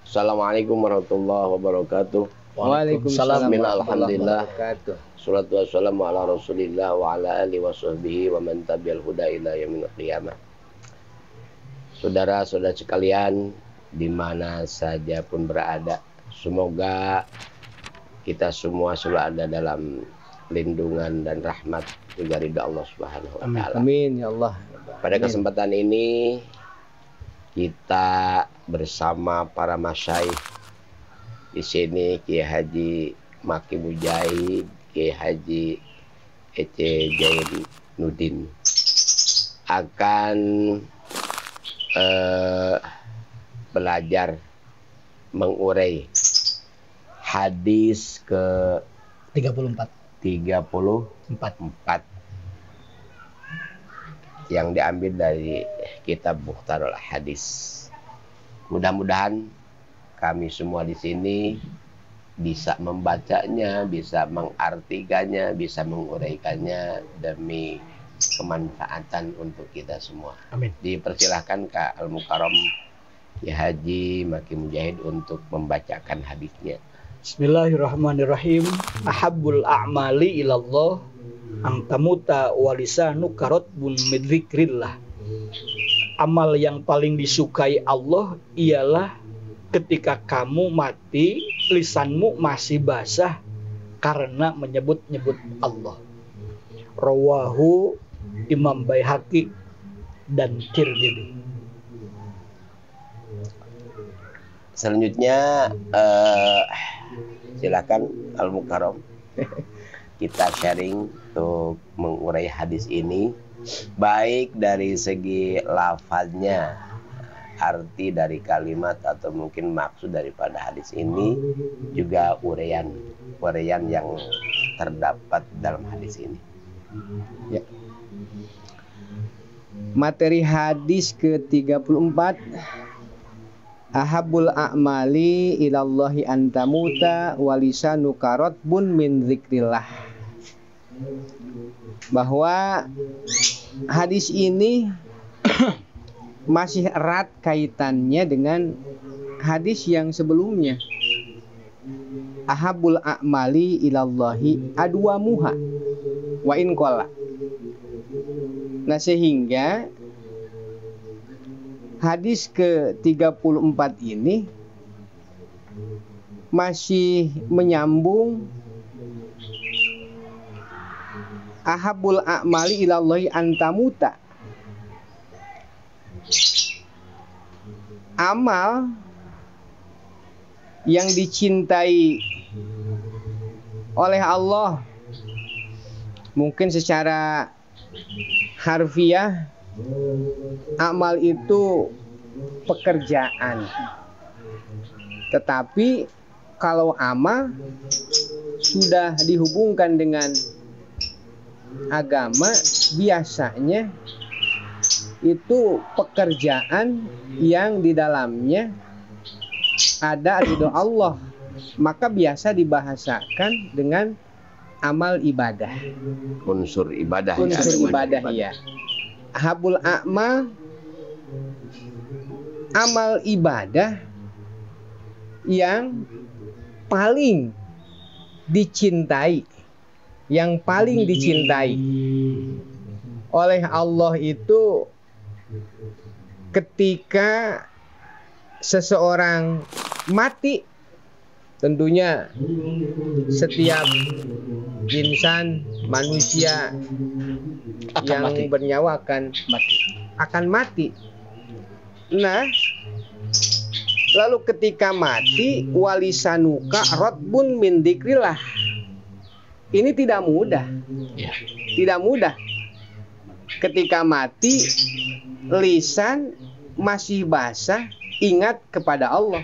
Assalamualaikum warahmatullahi wabarakatuh. Waalaikumsalam Bismillahirrahmanirrahim. wabarakatuh. Salatu wassalamu ala Rasulillah wa ala alihi wa sahbihi wa man tabi'al huda ila yaumil qiyamah. Saudara-saudara sekalian, di mana saja pun berada, semoga kita semua selalu ada dalam lindungan dan rahmat juga ridha Allah Subhanahu wa taala. Amin ya Allah. Pada kesempatan ini kita bersama para masyayikh di sini, Kiai Haji Maki Mujahid, Kiai Haji Ece Jainuddin akan belajar mengurai hadis ke 34 yang diambil dari kitab Mukhtarul Hadis. Mudah-mudahan kami semua di sini bisa membacanya, bisa mengartikannya, bisa menguraikannya demi kemanfaatan untuk kita semua. Amin. Dipersilahkan Kak Al-Mukarram Kiai Haji Maki Mujahid untuk membacakan hadisnya. Bismillahirrahmanirrahim. Ahabbul a'mali ilallah antamuta walisanu karotbun midzikrillah. Amal yang paling disukai Allah ialah ketika kamu mati, lisanmu masih basah karena menyebut-nyebut Allah. Rawahu Imam Baihaqi dan Tirmidzi. Selanjutnya silakan Al-Mukarram kita sharing untuk mengurai hadis ini, baik dari segi lafaznya, arti dari kalimat atau mungkin maksud daripada hadis ini, juga uraian yang terdapat dalam hadis ini. Ya. Materi hadis ke-34. Ahabul a'mali ilallahi antamuta walisanu karotbun min zikrillah. Bahwa hadis ini masih erat kaitannya dengan hadis yang sebelumnya. Ahabul a'mali ilallahi adwamuha wa in qala. Nah, sehingga hadis ke-34 ini masih menyambung ahabul a'mali ilallahi antamuta. Amal yang dicintai oleh Allah mungkin secara harfiah, amal itu pekerjaan. Tetapi kalau amal sudah dihubungkan dengan agama, biasanya itu pekerjaan yang di dalamnya ada ridho Allah, maka biasa dibahasakan dengan amal ibadah. Unsur ibadah. Unsur ibadah, ya. Habul a'mal, amal ibadah yang paling dicintai, yang paling dicintai oleh Allah itu ketika seseorang mati. Tentunya setiap insan, manusia yang bernyawa akan mati. Nah, lalu ketika mati, walisanuka rotbun min dzikrillah. Ini tidak mudah. Tidak mudah. Ketika mati, lisan masih basah, ingat kepada Allah.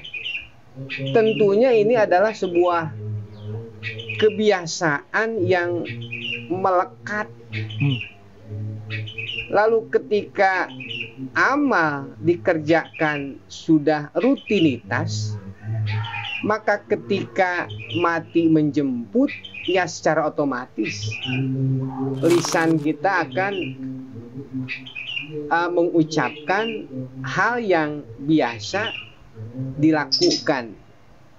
Tentunya ini adalah sebuah kebiasaan yang melekat. Lalu ketika amal dikerjakan sudah rutinitas, maka ketika mati menjemput, ya secara otomatis lisan kita akan mengucapkan hal yang biasa dilakukan.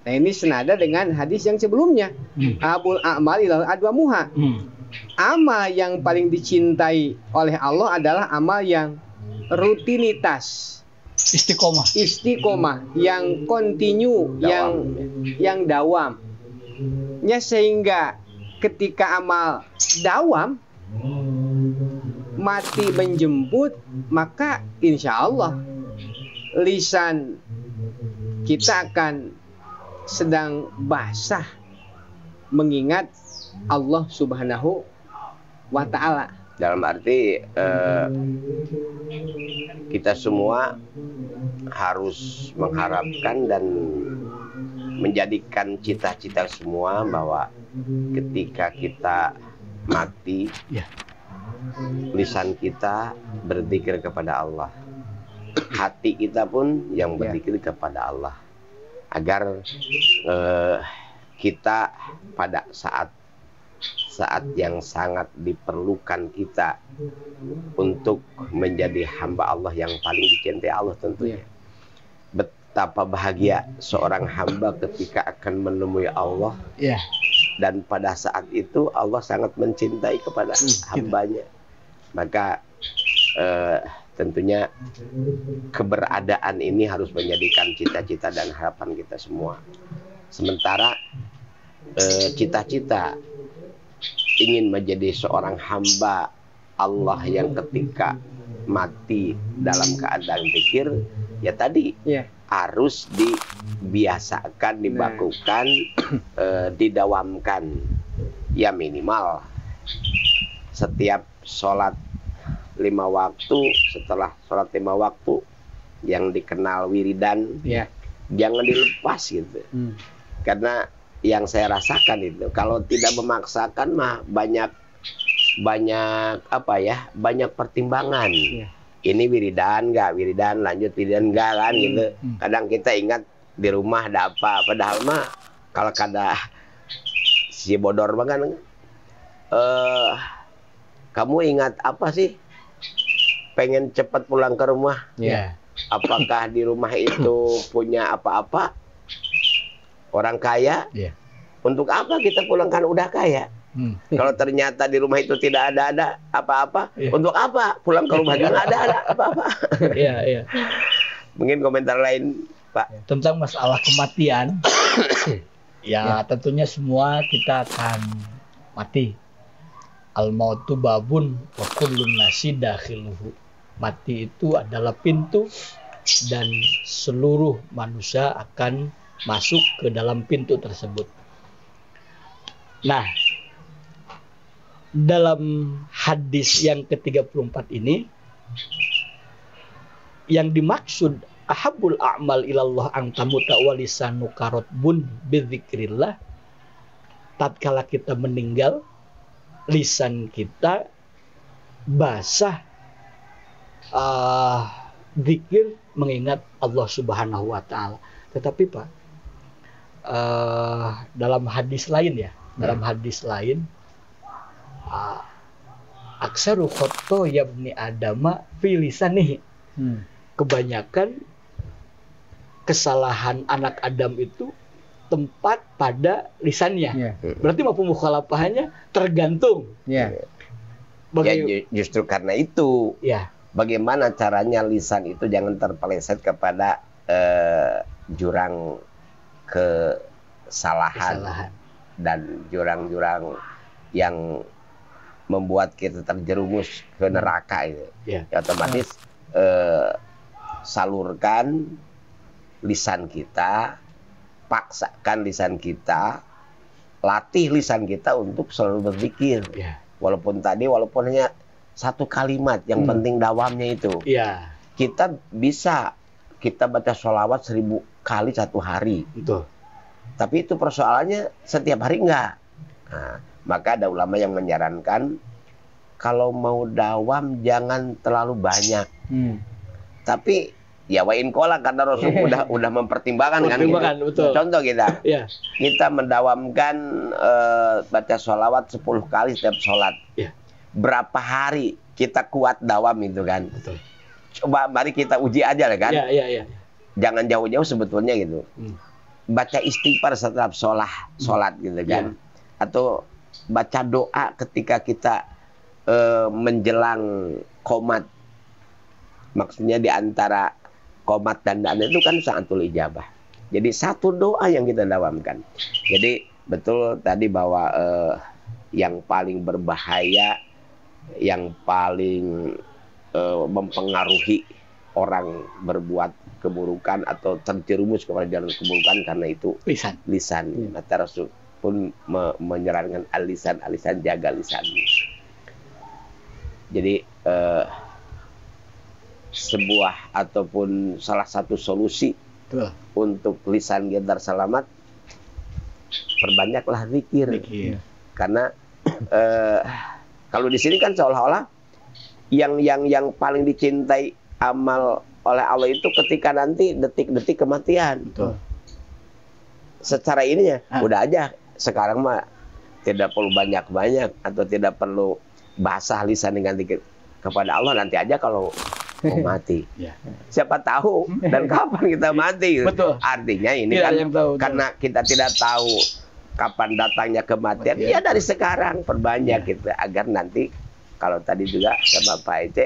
Nah, ini senada dengan hadis yang sebelumnya. Ahabul a'mal ilallah adwamuha. Amal yang paling dicintai oleh Allah adalah amal yang rutinitas, istiqomah, yang kontinu, yang dawam. Ya, sehingga ketika amal dawam mati menjemput, maka insya Allah lisan kita akan sedang basah mengingat Allah Subhanahu wa ta'ala. Dalam arti kita semua harus mengharapkan dan menjadikan cita-cita semua bahwa ketika kita mati, lisan kita berzikir kepada Allah, hati kita pun yang berzikir kepada Allah, agar kita pada saat yang sangat diperlukan kita untuk menjadi hamba Allah yang paling dicintai Allah tentunya. Betapa bahagia seorang hamba ketika akan menemui Allah, dan pada saat itu Allah sangat mencintai kepada hambanya. Maka tentunya keberadaan ini harus menjadikan cita-cita dan harapan kita semua. Sementara cita-cita ingin menjadi seorang hamba Allah yang ketika mati dalam keadaan zikir, ya tadi harus dibiasakan, dibakukan, didawamkan. Ya minimal setiap sholat 5 waktu, setelah sholat 5 waktu yang dikenal wiridan, jangan dilepas gitu. Karena yang saya rasakan itu, kalau tidak memaksakan mah banyak pertimbangan. Ini wiridan enggak, wiridan lanjut wiridan enggak kan gitu. Kadang kita ingat di rumah ada apa, padahal mah kalau kada si bodor mah kan kamu ingat apa sih? Pengen cepat pulang ke rumah. Apakah di rumah itu punya apa-apa? Orang kaya, untuk apa kita pulangkan udah kaya? Kalau ternyata di rumah itu tidak ada apa-apa, untuk apa pulang ke rumah dan ada apa-apa? Mungkin komentar lain, Pak, tentang masalah kematian. Ya, tentunya semua kita akan mati. Al-mautu babun wa kullun nasi dakhiluhu. Mati itu adalah pintu dan seluruh manusia akan masuk ke dalam pintu tersebut. Nah, dalam hadis yang ke-34 ini, yang dimaksud ahabul a'mal ilallah ang tamuta wa lisanu karatbun bidzikrillah, tatkala kita meninggal, lisan kita basah zikir mengingat Allah Subhanahu wa ta'ala. Tetapi Pak, dalam hadis lain aksaru khoto yabni adama fi lisanihi. Kebanyakan kesalahan anak Adam itu tempat pada lisannya. Berarti mampu mukhalafahannya tergantung. Justru karena itu, bagaimana caranya lisan itu jangan terpeleset kepada jurang kesalahan dan jurang-jurang yang membuat kita terjerumus ke neraka itu. Ya, otomatis salurkan lisan kita, paksakan lisan kita, latih lisan kita untuk selalu berzikir. Walaupun hanya satu kalimat, yang penting dawamnya itu. Kita baca sholawat 1000 kali satu hari. Tapi itu persoalannya setiap hari enggak. Nah, maka ada ulama yang menyarankan kalau mau dawam jangan terlalu banyak. Tapi ya wain kola, karena Rasul udah mempertimbangkan kan gitu. Contoh kita mendawamkan baca sholawat 10 kali setiap sholat. Berapa hari kita kuat dawam itu kan? Coba mari kita uji aja lah kan. jangan jauh-jauh sebetulnya gitu. Baca istighfar setelah sholat gitu kan. Atau baca doa ketika kita menjelang qomat. Maksudnya di antara qomat dan dan itu kan sa'atul ijabah. Jadi satu doa yang kita dawamkan. Jadi betul tadi bahwa yang paling berbahaya, yang paling mempengaruhi orang berbuat keburukan atau terjerumus kepada jalan keburukan karena itu lisan. Maka Rasul pun menyarankan alisan jaga lisan. Jadi sebuah ataupun salah satu solusi untuk lisan kita selamat, perbanyaklah zikir. Karena kalau di sini kan seolah-olah yang paling dicintai amal oleh Allah itu ketika nanti detik-detik kematian. Secara ininya udah aja sekarang mah tidak perlu banyak-banyak atau tidak perlu basah lisan dengan zikir kepada Allah, nanti aja kalau mau mati. Siapa tahu dan kapan kita mati. Betul. Artinya ini kan karena kita tidak tahu kapan datangnya kematian, ya dari sekarang perbanyak gitu agar nanti kalau tadi juga sama Pak Ece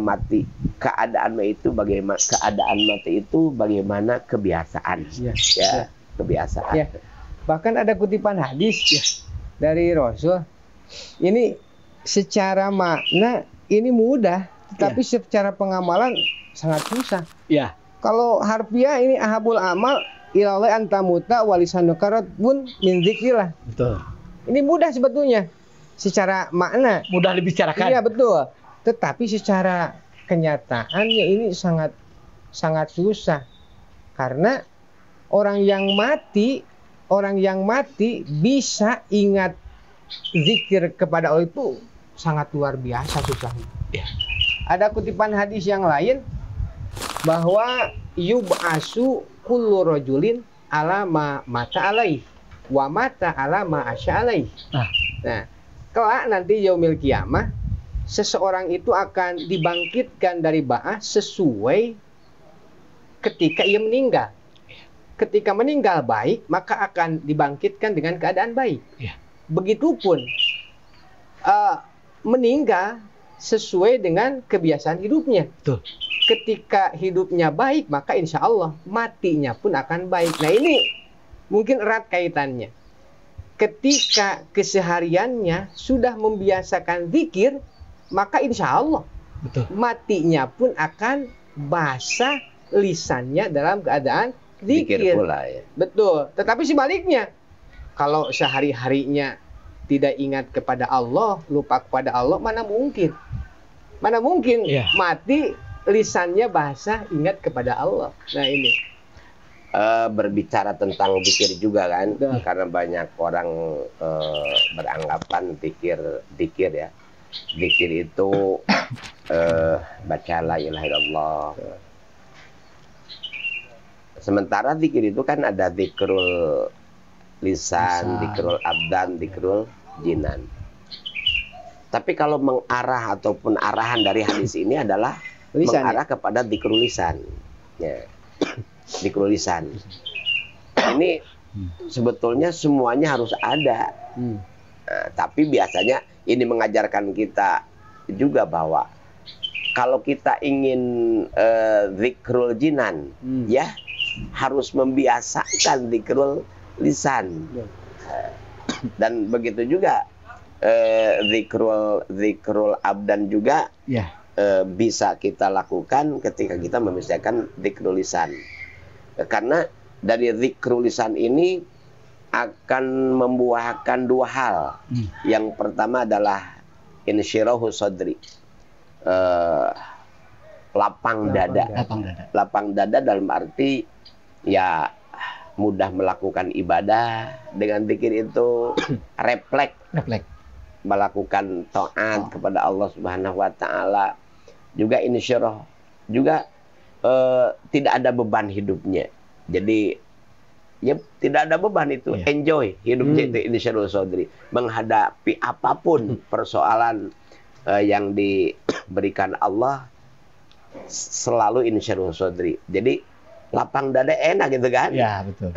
mati keadaan itu bagaimana, keadaan mati itu bagaimana kebiasaan. Kebiasaan. Bahkan ada kutipan hadis dari Rasul. Ini secara makna ini mudah, tapi secara pengamalan sangat susah. Kalau harfiah ini ahabul amal ilallah antamuta walisanukarat pun min zikrillah. Betul. Ini mudah sebetulnya. Secara makna mudah dibicarakan. Iya betul. Tetapi secara kenyataannya ini sangat susah. Karena orang yang mati bisa ingat zikir kepada Allah itu sangat luar biasa susahnya. Ada kutipan hadis yang lain bahwa yub'asu kullu rajulin ala ma mata alaih wa mata ala ma asya alaih. Nah, kelak nanti yaumil kiamah seseorang itu akan dibangkitkan dari ba'ah sesuai ketika ia meninggal. Ketika meninggal baik, maka akan dibangkitkan dengan keadaan baik. Begitupun meninggal sesuai dengan kebiasaan hidupnya. Ketika hidupnya baik, maka insya Allah matinya pun akan baik. Nah ini mungkin erat kaitannya. Ketika kesehariannya sudah membiasakan zikir, maka insya Allah matinya pun akan basah lisannya dalam keadaan zikir pula, ya. Betul. Tetapi sebaliknya, kalau sehari-harinya tidak ingat kepada Allah, lupa kepada Allah, mana mungkin mati lisannya basah ingat kepada Allah. Nah ini berbicara tentang zikir juga kan, karena banyak orang beranggapan zikir ya. Zikir itu baca la ilaha illallah. Sementara zikir itu kan ada zikrul lisan, zikrul abdan, zikrul jinan. Tapi kalau mengarah ataupun arahan dari hadis ini adalah mengarah kepada zikrul lisan. Zikrul lisan. Ini sebetulnya semuanya harus ada. Tapi biasanya ini mengajarkan kita juga bahwa kalau kita ingin zikrul jinan, harus membiasakan zikrul lisan. Dan begitu juga zikrul abdan juga bisa kita lakukan ketika kita membiasakan zikrul lisan. Karena dari zikrul lisan ini akan membuahkan dua hal. Yang pertama adalah insyirahu sadri, lapang dada. Lapang dada dalam arti ya mudah melakukan ibadah dengan zikir itu, refleks melakukan taat kepada Allah Subhanahu wa taala. Juga insyirah juga tidak ada beban hidupnya. Jadi ya tidak ada beban itu, enjoy hidupnya itu insyirah sadri. Menghadapi apapun persoalan yang diberikan Allah selalu insyirah sadri. Jadi lapang dada enak gitu kan. Ya, betul.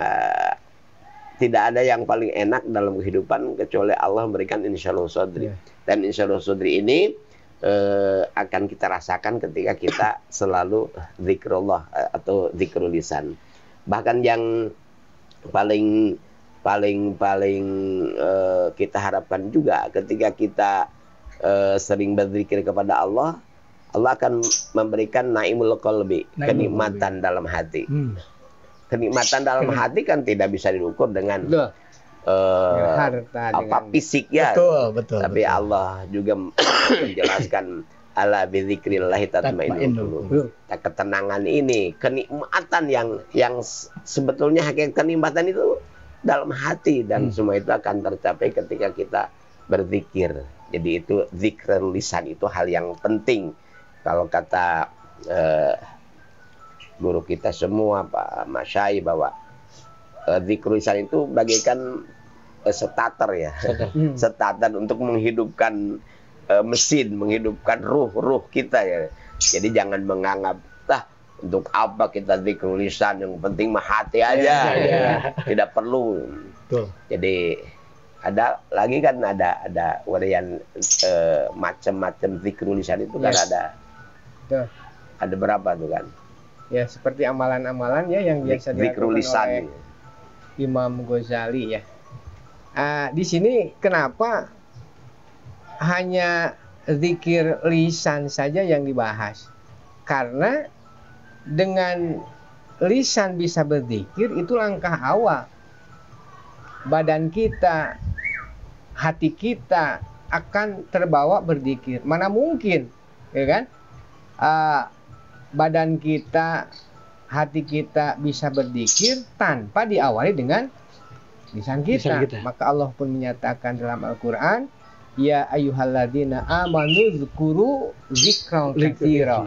Tidak ada yang paling enak dalam kehidupan kecuali Allah memberikan insyaallah sodri. Dan insyaallah sodri ini akan kita rasakan ketika kita selalu zikrullah atau zikrul lisan. Bahkan yang paling kita harapkan juga ketika kita sering berzikir kepada Allah, Allah akan memberikan naimul qalbi, kenikmatan dalam hati. Kenikmatan dalam hati kan tidak bisa diukur dengan harta, fisik ya. Betul. Tapi Allah juga menjelaskan ala bizikrillahi tatmainnul qulub. Ketenangan ini, kenikmatan yang sebetulnya hakikat kenikmatan itu dalam hati dan semua itu akan tercapai ketika kita berzikir. Jadi itu zikrul lisan itu hal yang penting. Kalau kata guru kita semua Pak Masyai bahwa zikrul lisan itu bagaikan starter ya. Starter untuk menghidupkan mesin, menghidupkan ruh kita ya. Jadi jangan menganggap untuk apa kita zikrul lisan, yang penting mah hati aja. Tidak perlu. Jadi ada lagi kan ada varian macam-macam zikrul lisan itu kan ada berapa tuh kan? Ya, seperti amalan-amalan ya yang biasa dilakukan oleh Imam Ghazali ya. Di sini kenapa hanya zikir lisan saja yang dibahas? Karena dengan lisan bisa berzikir itu langkah awal. Badan kita, hati kita akan terbawa berzikir. Mana mungkin, ya kan? Badan kita, hati kita bisa berzikir tanpa diawali dengan lisan kita. Maka Allah pun menyatakan dalam Al-Quran, ya ayyuhalladzina amanu dzkuru dzikran katsira.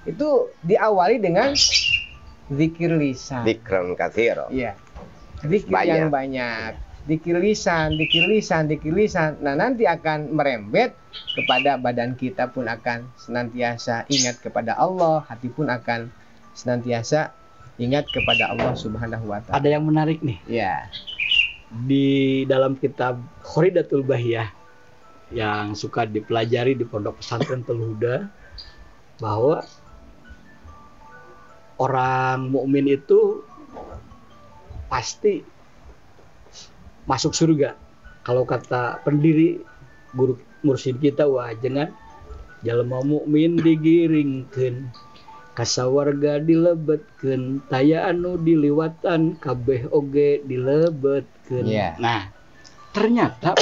Itu diawali dengan zikir lisan. Dzikran katsira. Iya. Zikir yang banyak. Zikir lisan. Nah, nanti akan merembet kepada badan kita pun akan senantiasa ingat kepada Allah, hati pun akan senantiasa ingat kepada Allah Subhanahu wa taala. Ada yang menarik nih. Ya. Di dalam kitab Khoridatul Bahiyah yang suka dipelajari di Pondok Pesantren Telhuda, bahwa orang mukmin itu pasti masuk surga. Kalau kata pendiri guru mursyid kita, jangan jalma mukmin digiringkeun kasawarga dilebetkeun taya anu diliwatan kabeh oge dilebetkeun. Nah, ternyata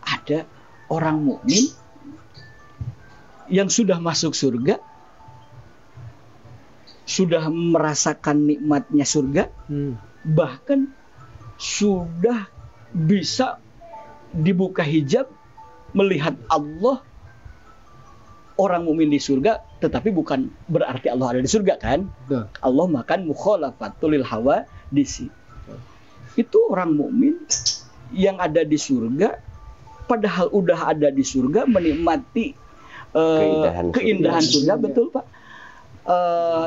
ada orang mukmin yang sudah masuk surga, sudah merasakan nikmatnya surga, bahkan sudah bisa dibuka hijab melihat Allah. Orang mukmin di surga, tetapi bukan berarti Allah ada di surga kan? Allah makan mukhalafatul hawa disi. Itu orang mukmin yang ada di surga, padahal udah ada di surga, menikmati keindahan surga, betul Pak.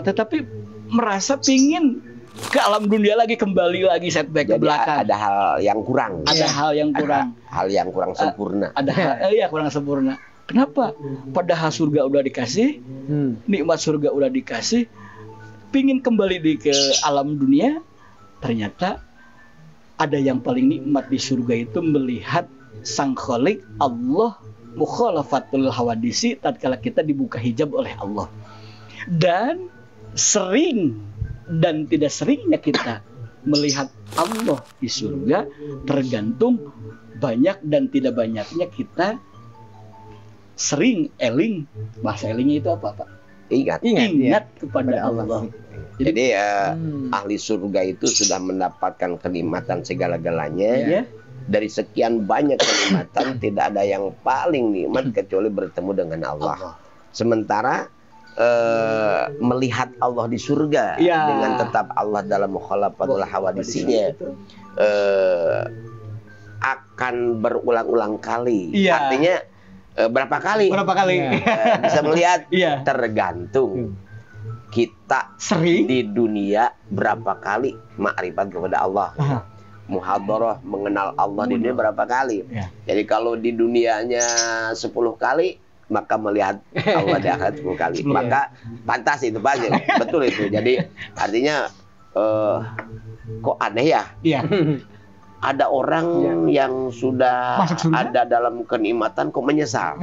Tetapi merasa pingin ke alam dunia lagi, kembali lagi setback ke belakang. Ada hal yang kurang. Hal yang kurang. Hal yang kurang sempurna. Kurang sempurna. Kenapa? Padahal surga udah dikasih, nikmat surga udah dikasih, pingin kembali ke alam dunia, ternyata ada yang paling nikmat di surga itu melihat Sang Khalik Allah mukhalafatul hawadisi tatkala kita dibuka hijab oleh Allah. Dan sering dan tidak seringnya kita melihat Allah di surga tergantung banyak dan tidak banyaknya kita sering eling. Bahasa elingnya itu apa Pak? Ingat kepada Allah. Jadi ahli surga itu sudah mendapatkan kenikmatan segala-galanya. Dari sekian banyak kenikmatan tidak ada yang paling nikmat kecuali bertemu dengan Allah. Sementara melihat Allah di surga dengan tetap Allah dalam mukhalafatul hawadisinya akan berulang-ulang kali. Artinya berapa kali? Berapa kali? Bisa melihat Iya. tergantung kita Sering. di dunia berapa kali makrifat kepada Allah. Aha. Muhadharah mengenal Allah di dunia berapa kali. Ya. Jadi kalau di dunianya 10 kali, maka melihat Allah di akhirat 10 kali. 10 Maka pantas itu Pak. Betul itu. Jadi artinya kok aneh ya? Iya. Ada orang yang sudah Masuk surga? ada dalam kenikmatan kok menyesal.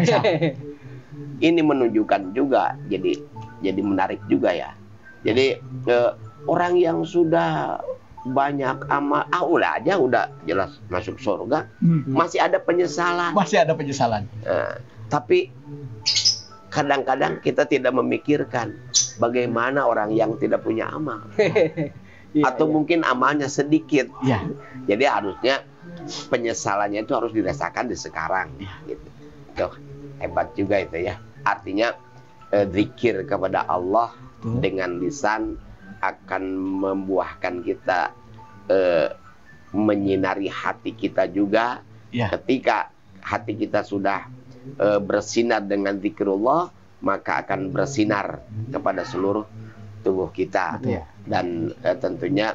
Ini menunjukkan juga, jadi menarik juga ya. Jadi orang yang sudah banyak amal, udah jelas masuk surga, masih ada penyesalan. Masih ada penyesalan. Tapi kadang-kadang kita tidak memikirkan bagaimana orang yang tidak punya amal. Atau mungkin amalnya sedikit. Iya. Jadi harusnya penyesalannya itu harus dirasakan di sekarang. Gitu. Tuh, hebat juga itu ya. Artinya zikir kepada Allah dengan lisan akan membuahkan kita menyinari hati kita juga. Ya. Ketika hati kita sudah bersinar dengan zikrullah, maka akan bersinar kepada seluruh tubuh kita. Betul. Dan tentunya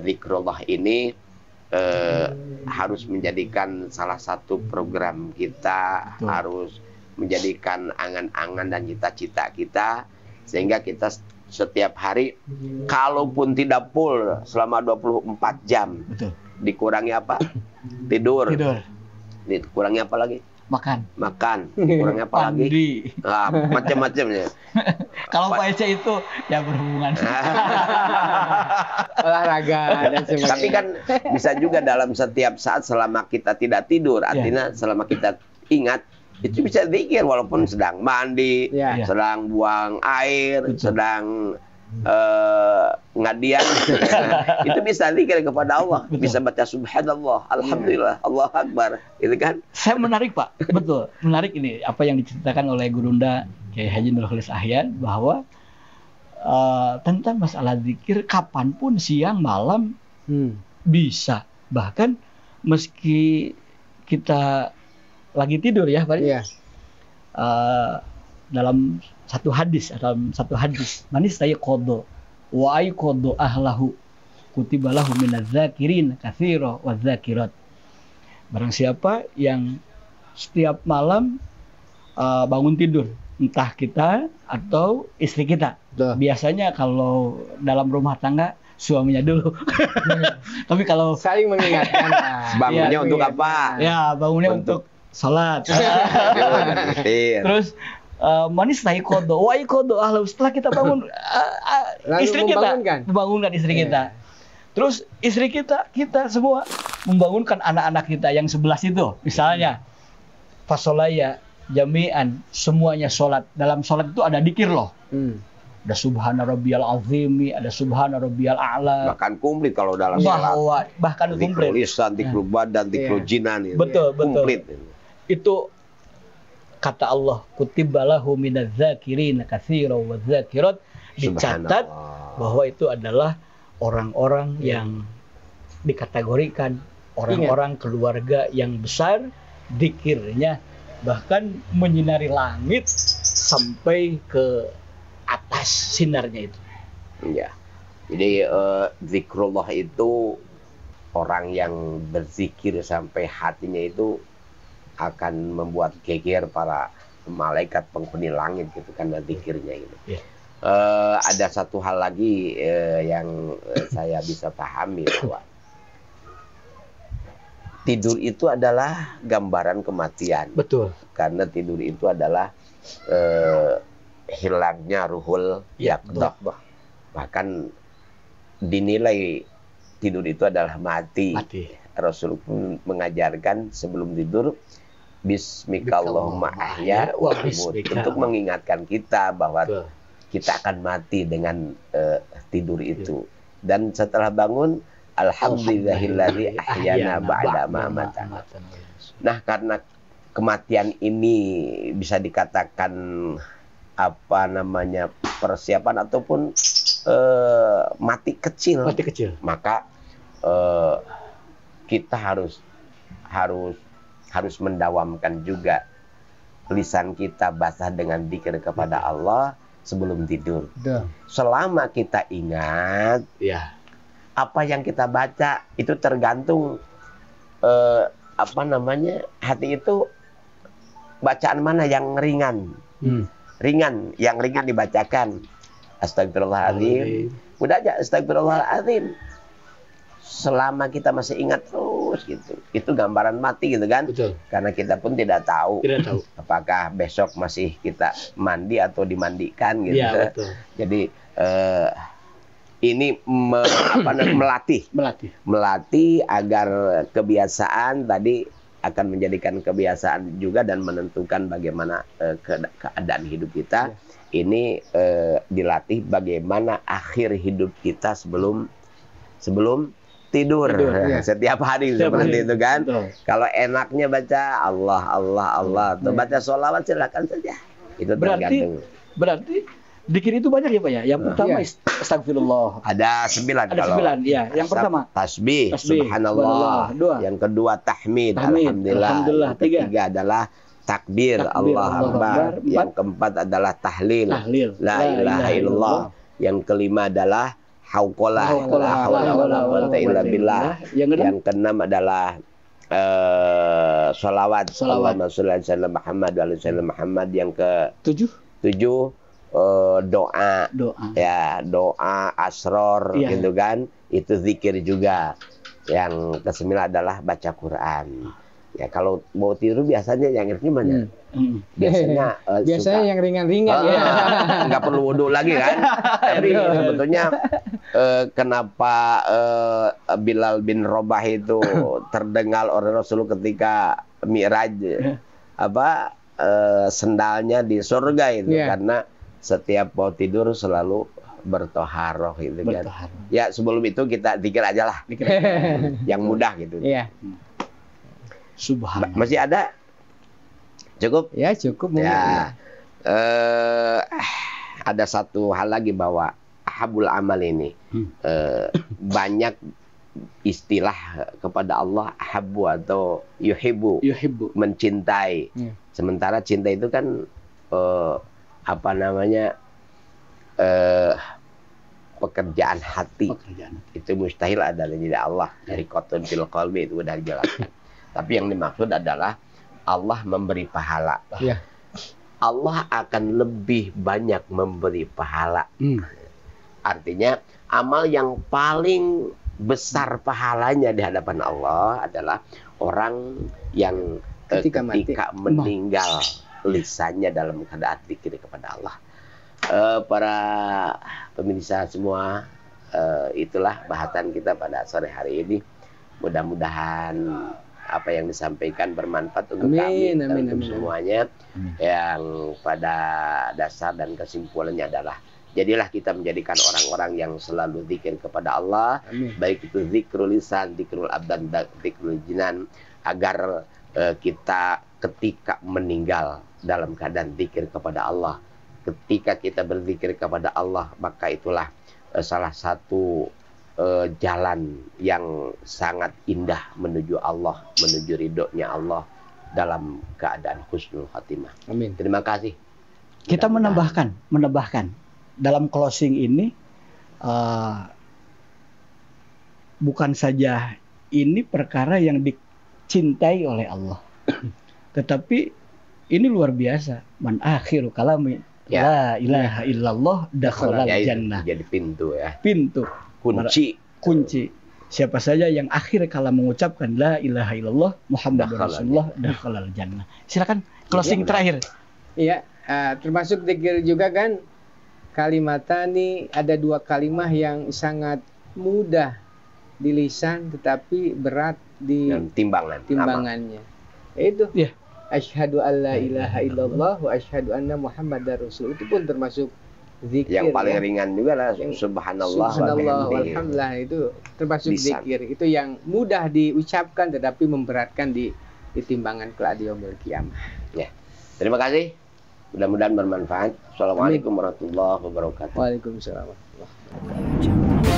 zikrullah ini harus menjadikan salah satu program kita. Betul. Harus menjadikan angan-angan dan cita-cita kita, sehingga kita setiap hari, kalaupun tidak full selama 24 jam, Betul. dikurangi apa? Tidur. Tidur. Dikurangi apa lagi? Makan. Dikurangi apa lagi? Mandi. Macam-macamnya. Kalau Pak Ece itu ya berhubungan. Olahraga dan sebagainya. Tapi kan bisa juga dalam setiap saat selama kita tidak tidur, artinya selama kita ingat, itu bisa zikir walaupun sedang mandi, Ya. sedang buang air, Betul. sedang ngadian. Itu bisa zikir kepada Allah. Betul. Bisa baca subhanallah, alhamdulillah, Allahu akbar. Itu kan? Saya menarik Pak, betul. Menarik ini apa yang diceritakan oleh Gurunda Kiai Haji Nurholis Ahyan, bahwa tentang masalah zikir kapanpun, siang, malam, bisa. Bahkan meski kita lagi tidur ya Pak. Iya. Dalam satu hadis, manis saya kodo wa ay kodo ahlahu kutibalahu minaz zakirin katsira waz zakirat. Barang siapa yang setiap malam bangun tidur, entah kita atau istri kita. Betul. Biasanya kalau dalam rumah tangga suaminya dulu. Tapi kalau Saling mengingatkan. Bangunnya Iya, untuk mengingatkan. apa? ya bangunnya untuk sholat. Zikir. Terus manis naik kodo, wai kodo ahlu. Setelah kita bangun, Lalu istri kita membangunkan. membangunkan istri kita. Terus istri kita semua membangunkan anak-anak kita yang 11 itu. Misalnya fasolaya jami'an, semuanya sholat. Dalam sholat itu ada dikir loh. Ada subhana rabbiyal azimi, ada subhana rabbiyal a'la. Bahkan komplit kalau dalam salat. Bahkan Zikrul komplit. lisan, zikrul badan, zikrul jinan. Itu. Betul. Komplit. Itu kata Allah, kutibalahu minaz zakirin katsira waz zakirat, dicatat bahwa itu adalah orang-orang yang dikategorikan orang-orang keluarga yang besar, zikirnya bahkan menyinari langit sampai ke atas sinarnya itu. Ya. Jadi zikrullah itu orang yang berzikir sampai hatinya itu akan membuat geger para malaikat penghuni langit gitu kan, zikirnya gitu. Ya. Ada satu hal lagi yang saya bisa pahami bahwa tidur itu adalah gambaran kematian. Betul. Karena tidur itu adalah hilangnya ruhul yaqdah. Bahkan dinilai tidur itu adalah mati. Rasul pun mengajarkan sebelum tidur bismikallahumma ahya wa amut, untuk mengingatkan kita bahwa kita akan mati dengan tidur itu. Dan setelah bangun, alhamdulillahilladzi ahyana ba'da ma amatana. Nah, karena kematian ini bisa dikatakan persiapan ataupun mati kecil. Maka kita harus mendawamkan juga lisan kita basah dengan zikir kepada Allah sebelum tidur. Betul. Selama kita ingat, Ya. apa yang kita baca itu tergantung hati itu bacaan mana yang ringan. Ringan, yang ringan dibacakan. Astagfirullahaladzim. Udah aja astagfirullahaladzim. Selama kita masih ingat terus gitu. Itu gambaran mati gitu kan. Betul. Karena kita pun tidak tahu. Tidak tahu. Apakah besok masih kita mandi atau dimandikan gitu. Iya, betul. Jadi ini melatih agar kebiasaan tadi akan menjadikan kebiasaan juga dan menentukan bagaimana keadaan hidup kita. Ini dilatih bagaimana akhir hidup kita sebelum tidur. Ya. Setiap hari seperti itu kan. Betul. Kalau enaknya baca Allah Allah Allah atau baca sholawat silakan saja. Itu tergantung. Berarti zikir itu banyak ya Pak ya. Yang pertama astagfirullah. Ada 9 Ada kalau 9 ya. Yang pertama tasbih, subhanallah. Dua. Yang kedua tahmid, alhamdulillah. Yang ketiga adalah takbir, Allah Akbar. Yang keempat adalah tahlil, la ilaha illallah. Yang kelima adalah hauqalah, la haula wala quwwata illa billah. Yang keenam adalah sholawat, Allahumma sholli ala sayyidina Muhammad wa ala sayyidina Muhammad. Yang ke-7 doa. Ya, doa asror gitu kan. Itu zikir juga. Yang ke-9 adalah baca Quran. Ya, kalau mau tidur biasanya yang mana? Biasanya yang ringan-ringan ya. Nggak perlu wudhu lagi kan. Tapi sebetulnya kenapa Bilal bin Rabah itu terdengar oleh Rasul ketika Mi'raj sendalnya di surga itu karena setiap mau tidur selalu bertoharoh gitu kan. Ya, sebelum itu kita zikir aja lah. Yang mudah gitu. Iya. Subhanallah. Masih ada? Cukup? Ya, cukup. Ya. Ada satu hal lagi bahwa habul amal ini banyak istilah kepada Allah habbu atau yuhibbu. Mencintai. Sementara cinta itu kan pekerjaan hati. Itu mustahil ada dari Allah. Dari qatun fil qalbi itu udah dijelaskan. Tapi yang dimaksud adalah Allah memberi pahala. Ya. Allah akan lebih banyak memberi pahala. Artinya amal yang paling besar pahalanya di hadapan Allah adalah orang yang ketika meninggal lisannya dalam keadaan zikir kepada Allah. Para pemirsa semua, itulah bahasan kita pada sore hari ini. Mudah-mudahan apa yang disampaikan bermanfaat untuk kami dan untuk semuanya. Yang pada dasar dan kesimpulannya adalah jadilah kita menjadikan orang-orang yang selalu zikir kepada Allah. Baik itu zikrul lisan, zikrul abdan, zikrul jinan. Agar kita ketika meninggal dalam keadaan zikir kepada Allah. Ketika kita berzikir kepada Allah, maka itulah salah satu jalan yang sangat indah menuju Allah, menuju ridhonya Allah dalam keadaan husnul khatimah. Amin. Terima kasih. Kita menambahkan dalam closing ini bukan saja ini perkara yang dicintai oleh Allah, tetapi ini luar biasa. Man akhiru kalami la ilaha illallah dakhalal jannah. Jadi pintu ya. Pintu. Kunci. Siapa saja yang akhir kala mengucapkan la ilaha illallah Muhammadur Rasulullah dakhalal jannah. Silakan closing terakhir. Iya, termasuk zikir juga kan kalimatani, ada 2 kalimah yang sangat mudah di lisan tetapi berat di timbangannya. Itu. Ya. Asyhadu alla ilaha illallah wa asyhadu anna Muhammadar Rasul. Itu pun termasuk zikir. Yang paling ringan juga lah subhanallah walhamdulillah, itu termasuk zikir. Itu yang mudah diucapkan tetapi memberatkan di timbangan kelak di yaumul qiyamah. Ya. Terima kasih. Mudah-mudahan bermanfaat. Assalamualaikum warahmatullahi wabarakatuh. Waalaikumsalam warahmatullahi wabarakatuh.